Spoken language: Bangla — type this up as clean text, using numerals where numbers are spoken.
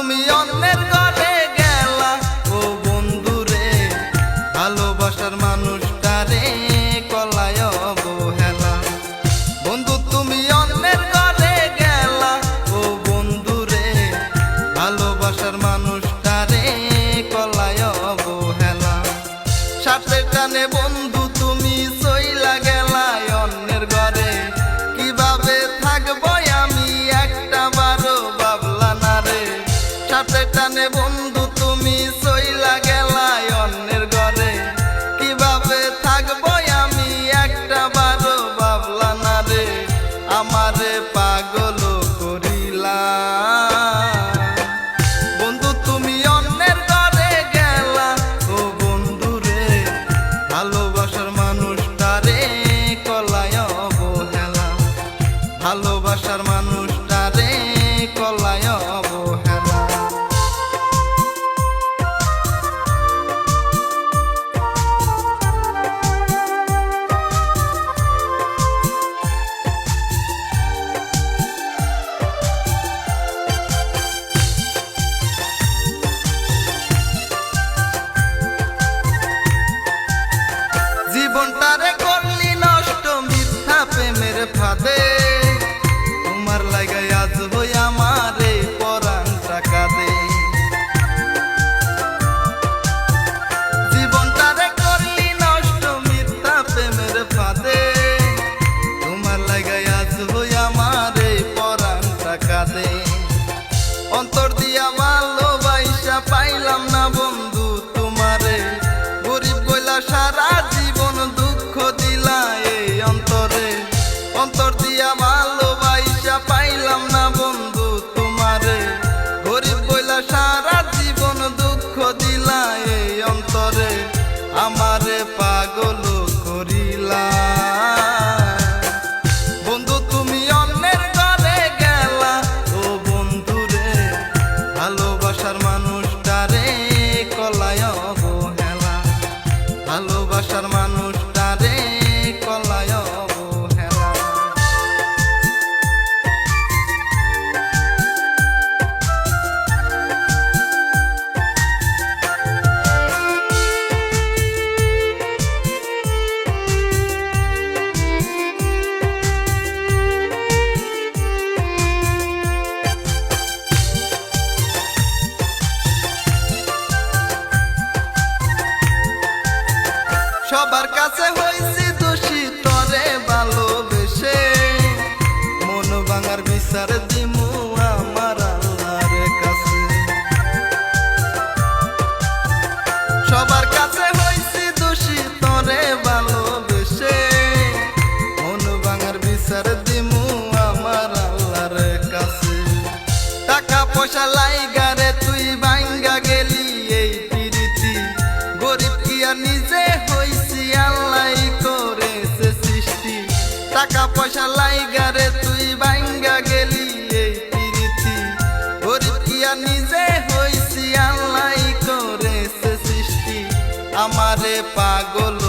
তুমি অন্যের ঘরে গেলা ও বন্ধুরে, ভালোবাসার মানুষটারে কলায় অবহেলা। বন্ধু তুমি অন্যের ঘরে গেলা ও বন্ধুরে, ভালোবাসার মানুষটারে কলায় অবহেলা। স্বার্থের টানে বন্ধু তুমি চইলা গেলা অন্যের ঘরে, কিভাবে থাকবো আমি একটা বারো ভাবলা না রে। স্বার্থের টানে বন্ধু তুমি চইলা গেলা অন্যের ঘরে, কিভাবে থাকবো আমি একটা বারো ভাবলা না রে। আমারে পাগল করিলা বন্ধু তুমি অন্যের ঘরে গেলা ও বন্ধুরে, ভালোবাসার মানুষটারে কলায় অবহেলা। ভালোবাসার মানুষটারে কলায় অবহেলা। জীবনটারে করলি নষ্ট মিথ্যা প্রেমের ফাঁদে, তোমার লাগাই আজ হই আমারে পরাণটা কাঁদে। জীবনটারে করলি নষ্ট মিথ্যা প্রেমের ফাঁদে, তোমার লাগাই আজ হই আমারে পরাণটা কাঁদে। অন্তর দিয়া ভালোবাসা পাইলাম না বন্ধু তোমারে, গরিব বইলা সারা জীবন দুঃখ দিলা এই অন্তরে। অন্তর দিয়া ভালোবাসা পাইলাম না বন্ধু তোমারে, গরিব বইলা সারা জীবন দুঃখ দিলা এই অন্তরে। আমারে পাগল করিলা বন্ধু তুমি অন্যের ঘরে গেলা ও বন্ধুরে, ভালোবাসার মানুষটারে কলায় অবহেলা। ভালোবাসার মানুষটারে কলায় অবহেলা। সবার কাছে হইছি দোষী তরে ভালোবেসে, মন ভাঙার বিচার দিমু আমার আল্লাহর কাছে। সবার কাছে হইছি দোষী তরে ভালোবেসে, মন ভাঙার বিচার দিমু আমার আল্লাহর কাছে। টাকা পয়সা লাইগারে তুই ভাঙ্গা গেলি এই প্রীতি, গরিব কি আর নিজে হইছি আল্লাহ করেছে সৃষ্টি। টাকা পয়সা লাইগারে তুই ভাঙ্গা গেলি এই প্রীতি, গরিব কি আর নিজে হইছি আল্লাহ করেছে সৃষ্টি। আমারে পাগল